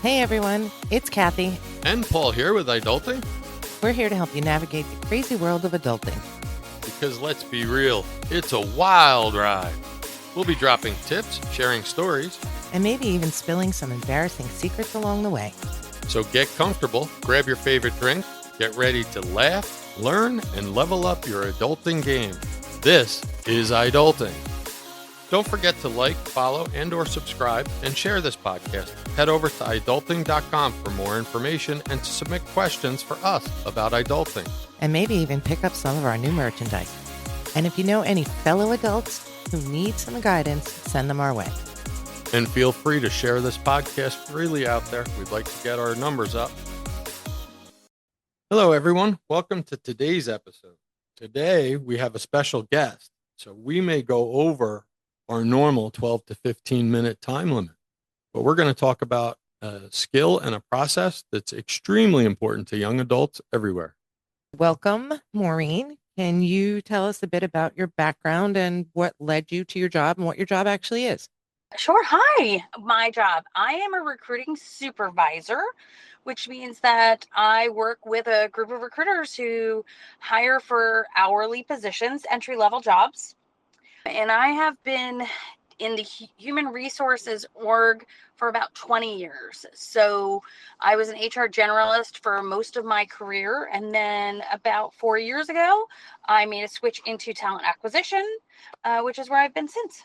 Hey everyone, it's Kathy. And Paul here with iDulting. We're here to help you navigate the crazy world of adulting. Because let's be real, it's a wild ride. We'll be dropping tips, sharing stories, And maybe even spilling some embarrassing secrets along the way. so get comfortable, grab your favorite drink, get ready to laugh, learn, and level up your adulting game. This is iDulting. Don't forget to like, follow, and or subscribe, and share this podcast. Head over to iDulting.com for more information and to submit questions for us about iDulting. And maybe even pick up some of our new merchandise. And if you know any fellow adults who need some guidance, send them our way. And feel free to share this podcast freely out there. We'd like to get our numbers up. Hello, everyone. Welcome to today's episode. Today, we have a special guest, so we may go over our normal 12 to 15 minute time limit. But we're going to talk about a skill and a process that's extremely important to young adults everywhere. Welcome, Maureen. Can you tell us a bit about your background and what led you to your job and what your job actually is? Sure. Hi. My job. I am a recruiting supervisor, which means that I work with a group of recruiters who hire for hourly positions, entry-level jobs. And I have been in the human resources org for about 20 years. So I was an HR generalist for most of my career. And then about 4 years ago, I made a switch into talent acquisition, which is where I've been since.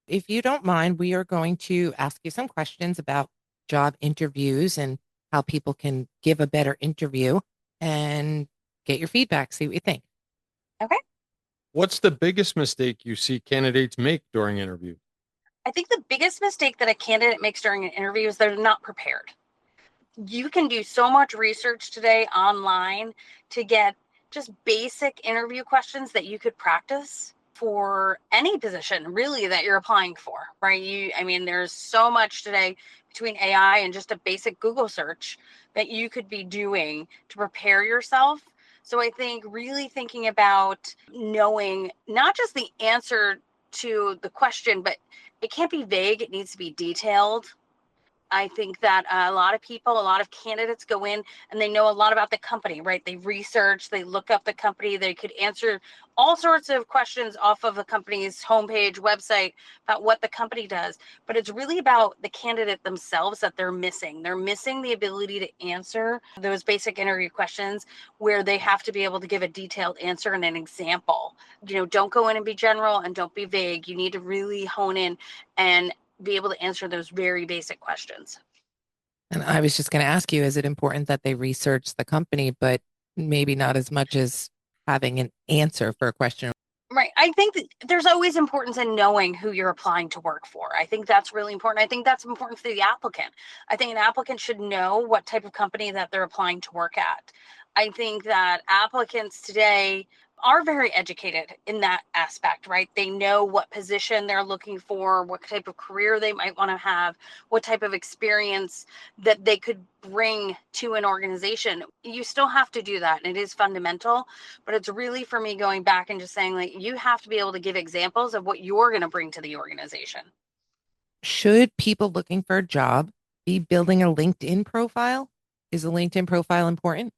If you don't mind, we are going to ask you some questions about job interviews and how people can give a better interview and get your feedback, see what you think. Okay. What's the biggest mistake you see candidates make during interviews? I think the biggest mistake that a candidate makes during an interview is they're not prepared. You can do so much research today online to get just basic interview questions that you could practice for any position really that you're applying for, right? There's so much today between AI and just a basic Google search that you could be doing to prepare yourself. So I think really thinking about knowing not just the answer to the question, but it can't be vague. It needs to be detailed. I think that a lot of candidates go in and they know a lot about the company, right? They research, they look up the company, they could answer all sorts of questions off of the company's homepage, website about what the company does. But it's really about the candidate themselves that they're missing. They're missing the ability to answer those basic interview questions where they have to be able to give a detailed answer and an example. Don't go in and be general and don't be vague. You need to really hone in and be able to answer those very basic questions. And I was just going to ask you, is it important that they research the company, but maybe not as much as having an answer for a question? Right. I think that there's always importance in knowing who you're applying to work for. I think that's really important. I think that's important for the applicant. I think an applicant should know what type of company that they're applying to work at. I think that applicants today are very educated in that aspect, right? They know what position they're looking for, what type of career they might want to have, what type of experience that they could bring to an organization. You still have to do that, and it is fundamental, but it's really for me going back and just saying, like, you have to be able to give examples of what you're going to bring to the organization. Should people looking for a job be building a LinkedIn profile? Is a LinkedIn profile important?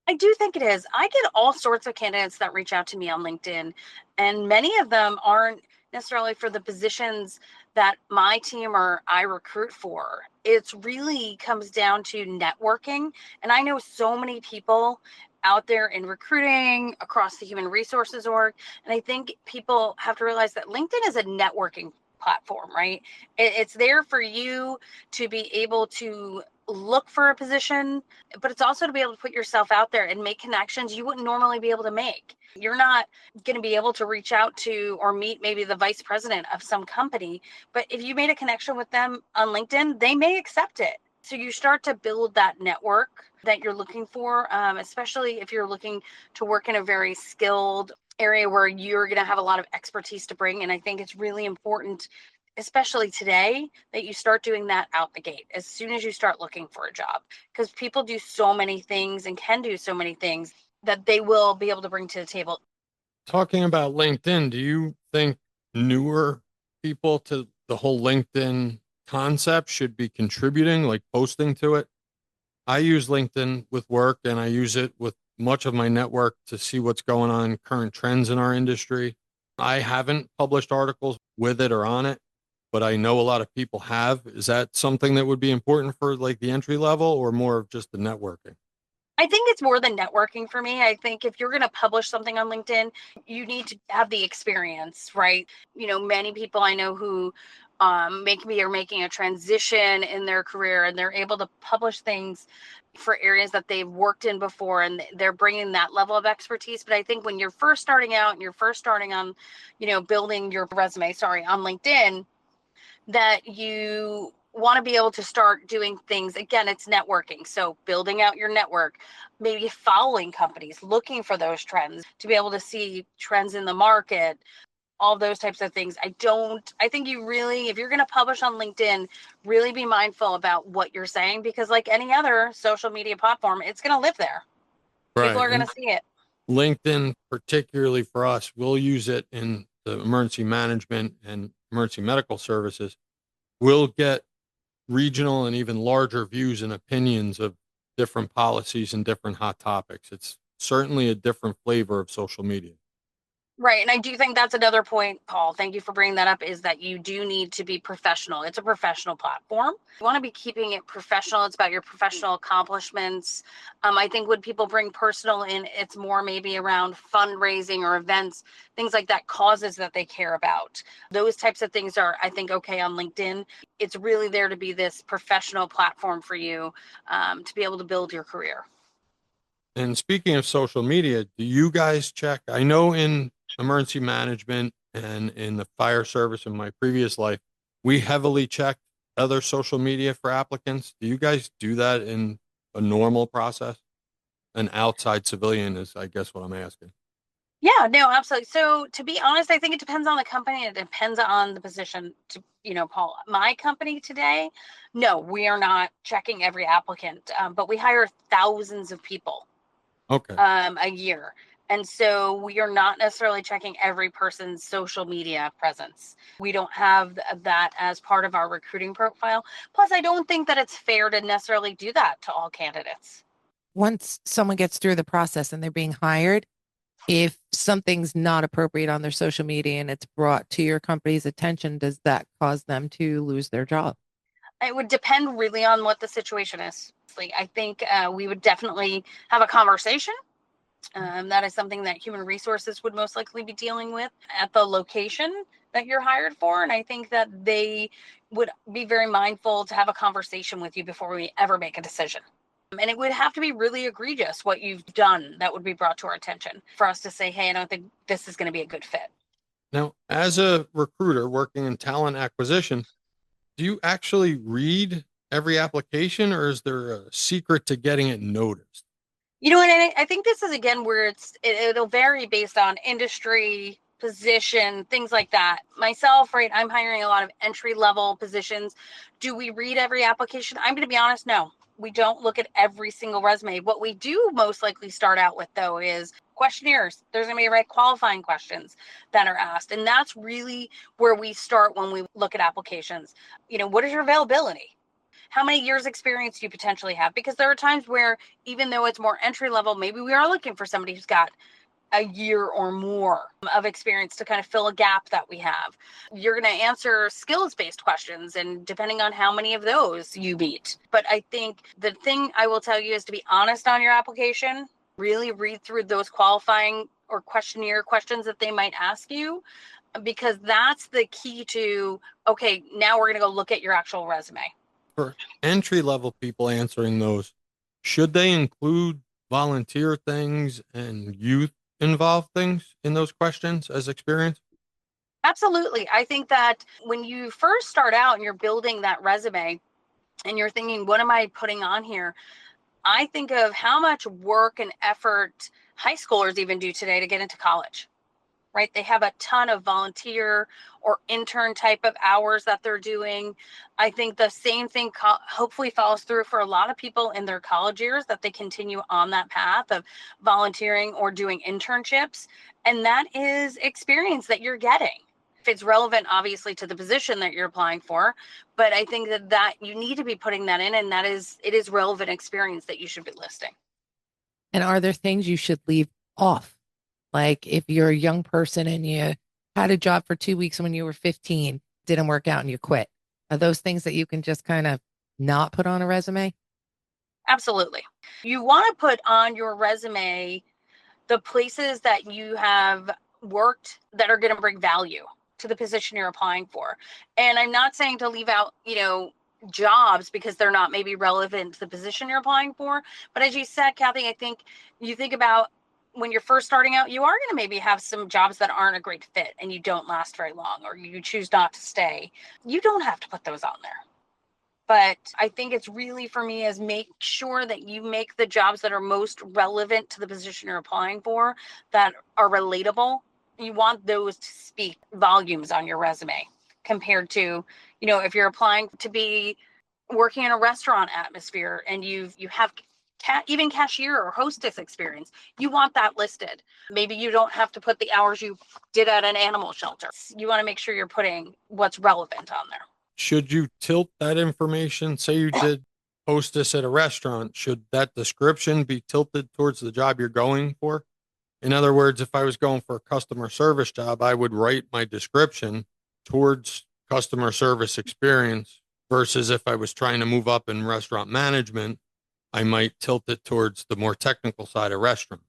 I do think it is. I get all sorts of candidates that reach out to me on LinkedIn, and many of them aren't necessarily for the positions that my team or I recruit for. It's really comes down to networking. And I know so many people out there in recruiting across the human resources org. And I think people have to realize that LinkedIn is a networking platform, right? It's there for you to be able to look for a position, but it's also to be able to put yourself out there and make connections you wouldn't normally be able to make. You're not going to be able to reach out to or meet maybe the vice president of some company, but if you made a connection with them on LinkedIn, they may accept it. So you start to build that network that you're looking for, especially if you're looking to work in a very skilled area where you're going to have a lot of expertise to bring. And I think it's really important, especially today, that you start doing that out the gate as soon as you start looking for a job, because people do so many things and can do so many things that they will be able to bring to the table. Talking about LinkedIn, do you think newer people to the whole LinkedIn concept should be contributing, like posting to it. I use LinkedIn with work and I use it with much of my network to see what's going on, current trends in our industry. I haven't published articles with it or on it, but I know a lot of people have. Is that something that would be important for like the entry level or more of just the networking? I think it's more than networking for me. I think if you're going to publish something on LinkedIn, you need to have the experience, right? Many people I know who are making a transition in their career, and they're able to publish things for areas that they've worked in before, and they're bringing that level of expertise. But I think when you're first starting out and you're first starting on, building your resume, on LinkedIn, that you want to be able to start doing things. Again, it's networking. So building out your network, maybe following companies, looking for those trends to be able to see trends in the market, all those types of things. I think you really, if you're going to publish on LinkedIn, really be mindful about what you're saying, because like any other social media platform, it's going to live there. People Right. are going And to see it. LinkedIn, particularly for us, we'll use it in the emergency management and emergency medical services. We'll get regional and even larger views and opinions of different policies and different hot topics. It's certainly a different flavor of social media. Right. And I do think that's another point, Paul. Thank you for bringing that up, is that you do need to be professional. It's a professional platform. You want to be keeping it professional. It's about your professional accomplishments. I think when people bring personal in, it's more maybe around fundraising or events, things like that, causes that they care about. Those types of things are, I think, okay on LinkedIn. It's really there to be this professional platform for you, to be able to build your career. And speaking of social media, do you guys check? I know in emergency management and in the fire service in my previous life, we heavily checked other social media for applicants. Do you guys do that in a normal process? An outside civilian is, I guess, what I'm asking. Yeah, no, absolutely. So to be honest, I think it depends on the company. It depends on the position. Paul, my company today, no, we are not checking every applicant, but we hire thousands of people Okay. a year. And so we are not necessarily checking every person's social media presence. We don't have that as part of our recruiting profile. Plus, I don't think that it's fair to necessarily do that to all candidates. Once someone gets through the process and they're being hired, if something's not appropriate on their social media and it's brought to your company's attention, does that cause them to lose their job? It would depend really on what the situation is. I think we would definitely have a conversation. That is something that human resources would most likely be dealing with at the location that you're hired for. And I think that they would be very mindful to have a conversation with you before we ever make a decision. And it would have to be really egregious what you've done that would be brought to our attention for us to say, hey, I don't think this is going to be a good fit. Now, as a recruiter working in talent acquisition, do you actually read every application or is there a secret to getting it noticed? And I think this is, again, where it'll vary based on industry, position, things like that. Myself, right, I'm hiring a lot of entry level positions. Do we read every application? I'm going to be honest, no. We don't look at every single resume. What we do most likely start out with, though, is questionnaires. There's going to be qualifying questions that are asked. And that's really where we start when we look at applications. What is your availability? How many years experience do you potentially have? Because there are times where, even though it's more entry level, maybe we are looking for somebody who's got a year or more of experience to kind of fill a gap that we have. You're going to answer skills based questions, and depending on how many of those you meet. But I think the thing I will tell you is to be honest on your application. Really read through those qualifying or questionnaire questions that they might ask you, because that's the key to, okay, now we're going to go look at your actual resume. For entry level people answering those, should they include volunteer things and youth involved things in those questions as experience? Absolutely. I think that when you first start out and you're building that resume and you're thinking, what am I putting on here? I think of how much work and effort high schoolers even do today to get into college, right? They have a ton of volunteer or intern type of hours that they're doing. I think the same thing hopefully follows through for a lot of people in their college years, that they continue on that path of volunteering or doing internships. And that is experience that you're getting. If it's relevant, obviously, to the position that you're applying for, but I think that you need to be putting that in, and it is relevant experience that you should be listing. And are there things you should leave off? Like if you're a young person and you had a job for 2 weeks when you were 15, didn't work out and you quit. Are those things that you can just kind of not put on a resume? Absolutely. You want to put on your resume the places that you have worked that are going to bring value to the position you're applying for. And I'm not saying to leave out, jobs because they're not maybe relevant to the position you're applying for. But as you said, Kathy, I think you think about when you're first starting out, you are going to maybe have some jobs that aren't a great fit and you don't last very long, or you choose not to stay. You don't have to put those on there. But I think it's really, for me, is make sure that you make the jobs that are most relevant to the position you're applying for, that are relatable. You want those to speak volumes on your resume compared to, if you're applying to be working in a restaurant atmosphere and you have even cashier or hostess experience, you want that listed. Maybe you don't have to put the hours you did at an animal shelter. You want to make sure you're putting what's relevant on there. Should you tilt that information? Say you did hostess at a restaurant. Should that description be tilted towards the job you're going for? In other words, if I was going for a customer service job, I would write my description towards customer service experience versus if I was trying to move up in restaurant management, I might tilt it towards the more technical side of restaurant.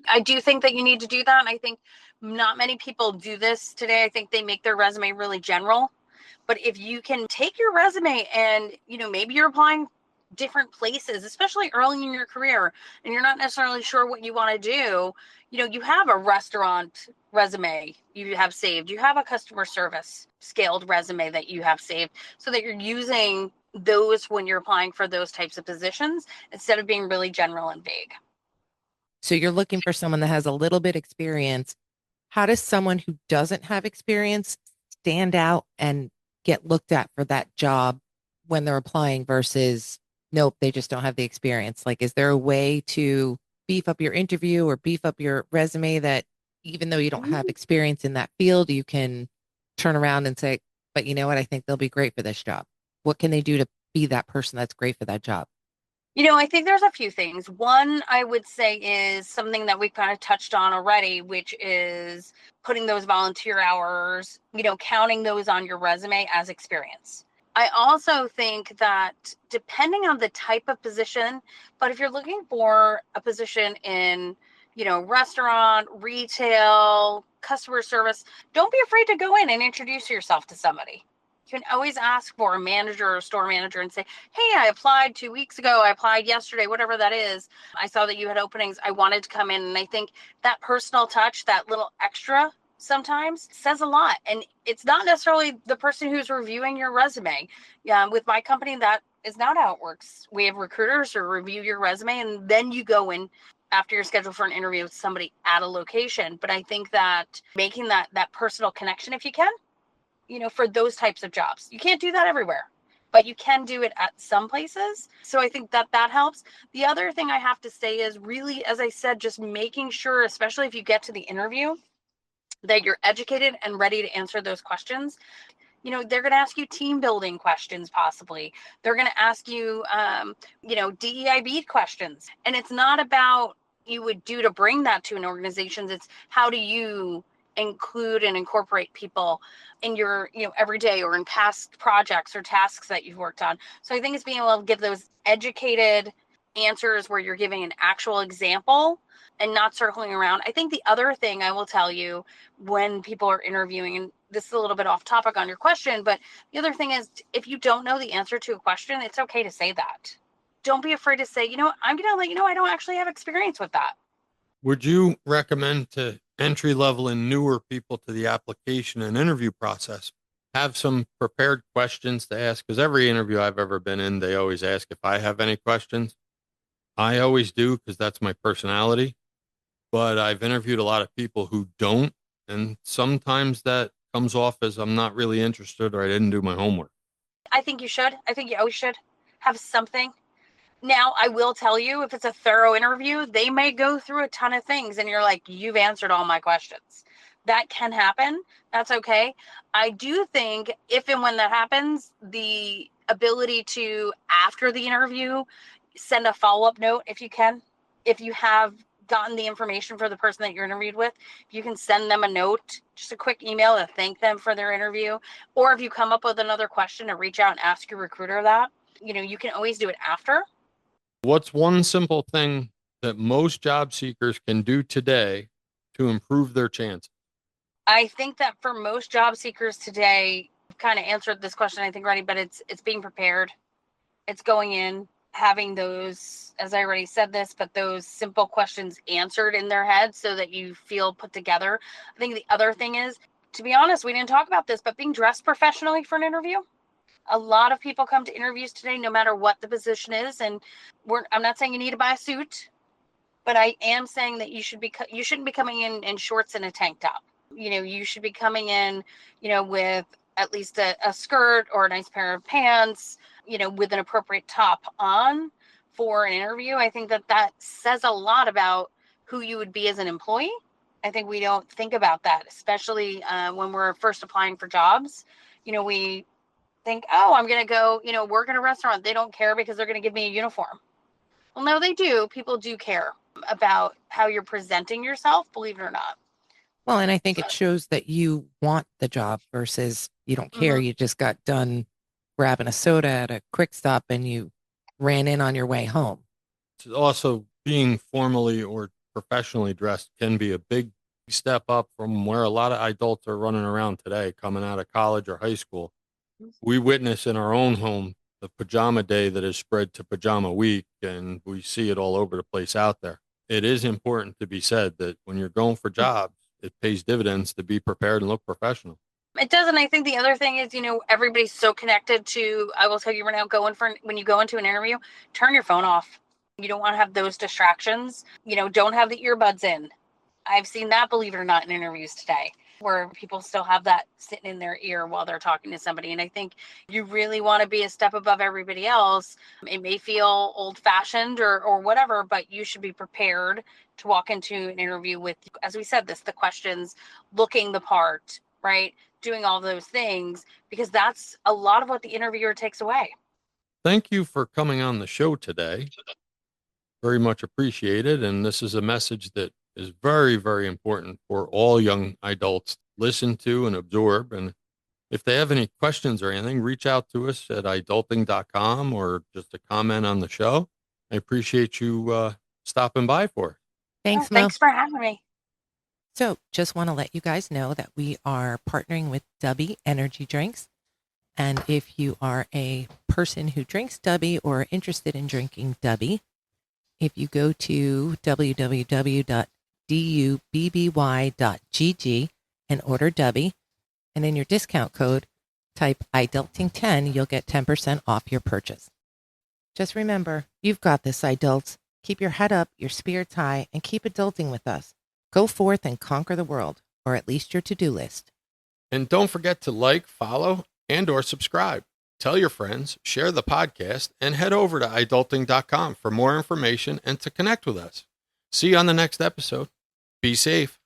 I do think that you need to do that. And I think not many people do this today. I think they make their resume really general. But if you can take your resume and, maybe you're applying different places, especially early in your career, and you're not necessarily sure what you want to do, you have a restaurant resume you have saved. You have a customer service scaled resume that you have saved, so that you're using those when you're applying for those types of positions instead of being really general and vague. So you're looking for someone that has a little bit experience. How does someone who doesn't have experience stand out and get looked at for that job when they're applying versus nope, they just don't have the experience? Like, is there a way to beef up your interview or beef up your resume that even though you don't have experience in that field, you can turn around and say, but you know what? I think they'll be great for this job. What can they do to be that person that's great for that job? I think there's a few things. One, I would say, is something that we kind of touched on already, which is putting those volunteer hours, counting those on your resume as experience. I also think that depending on the type of position, but if you're looking for a position in, restaurant, retail, customer service, don't be afraid to go in and introduce yourself to somebody. You can always ask for a manager or a store manager and say, hey, I applied 2 weeks ago. I applied yesterday, whatever that is. I saw that you had openings. I wanted to come in. And I think that personal touch, that little extra sometimes says a lot. And it's not necessarily the person who's reviewing your resume. With my company, that is not how it works. We have recruiters who review your resume, and then you go in after you're scheduled for an interview with somebody at a location. But I think that making that personal connection, if you can, for those types of jobs. You can't do that everywhere, but you can do it at some places. So I think that helps. The other thing I have to say is really, as I said, just making sure, especially if you get to the interview, that you're educated and ready to answer those questions. They're going to ask you team building questions, possibly. They're going to ask you, DEIB questions. And it's not about you would do to bring that to an organization. It's how do you include and incorporate people in your every day or in past projects or tasks that you've worked on. So I think it's being able to give those educated answers where you're giving an actual example and not circling around. I think the other thing I will tell you when people are interviewing, and this is a little bit off topic on your question, but the other thing is, if you don't know the answer to a question, it's okay to say that. Don't be afraid to say, I'm going to let you know I don't actually have experience with that. Would you recommend to entry level and newer people to the application and interview process have some prepared questions to ask? Because every interview I've ever been in, they always ask if I have any questions. I always do because that's my personality. But I've interviewed a lot of people who don't. And sometimes that comes off as I'm not really interested or I didn't do my homework. I think you should. I think you always should have something. Now, I will tell you, if it's a thorough interview, they may go through a ton of things and you're like, you've answered all my questions. That can happen. That's okay. I do think if and when that happens, the ability to, after the interview, send a follow-up note if you can. If you have gotten the information for the person that you're interviewed with, you can send them a note, just a quick email to thank them for their interview. Or if you come up with another question, to reach out and ask your recruiter that. You can always do it after. What's one simple thing that most job seekers can do today to improve their chances? I think that for most job seekers today, I've kind of answered this question, I think, already, but it's being prepared. It's going in, having those, as I already said this, but those simple questions answered in their head so that you feel put together. I think the other thing is, to be honest, we didn't talk about this, but being dressed professionally for an interview. A lot of people come to interviews today, no matter what the position is. And I'm not saying you need to buy a suit, but I am saying that you shouldn't be coming in shorts and a tank top. You should be coming in, with at least a skirt or a nice pair of pants, with an appropriate top on for an interview. I think that says a lot about who you would be as an employee. I think we don't think about that, especially when we're first applying for jobs. We think, oh, I'm going to go, work in a restaurant. They don't care because they're going to give me a uniform. Well, no, they do. People do care about how you're presenting yourself, believe it or not. Well, and I think it shows that you want the job versus you don't care. Mm-hmm. You just got done grabbing a soda at a quick stop and you ran in on your way home. Also, being formally or professionally dressed can be a big step up from where a lot of adults are running around today, coming out of college or high school. We witness in our own home the pajama day that has spread to pajama week, and we see it all over the place out there. It is important to be said that when you're going for jobs, it pays dividends to be prepared and look professional. It does. And I think the other thing is, everybody's so connected to, I will tell you right now, when you go into an interview, turn your phone off. You don't want to have those distractions. Don't have the earbuds in. I've seen that, believe it or not, in interviews today, where people still have that sitting in their ear while they're talking to somebody. And I think you really want to be a step above everybody else. It may feel old fashioned or whatever, but you should be prepared to walk into an interview with, as we said, the questions, looking the part, right? Doing all those things, because that's a lot of what the interviewer takes away. Thank you for coming on the show today. Very much appreciated. And this is a message that is very, very important for all young adults to listen to and absorb. And if they have any questions or anything, reach out to us at iDulting.com or just a comment on the show. I appreciate you stopping by for us. Thanks, Mo. Thanks for having me. So just want to let you guys know that we are partnering with Dubby Energy Drinks. And if you are a person who drinks Dubby or interested in drinking Dubby, if you go to www.dubby.gg and order Dubby, and in your discount code, type iDulting10, you'll get 10% off your purchase. Just remember, you've got this, adults. Keep your head up, your spirits high, and keep adulting with us. Go forth and conquer the world, or at least your to-do list. And don't forget to like, follow, and or subscribe. Tell your friends, share the podcast, and head over to iDulting.com for more information and to connect with us. See you on the next episode. Be safe.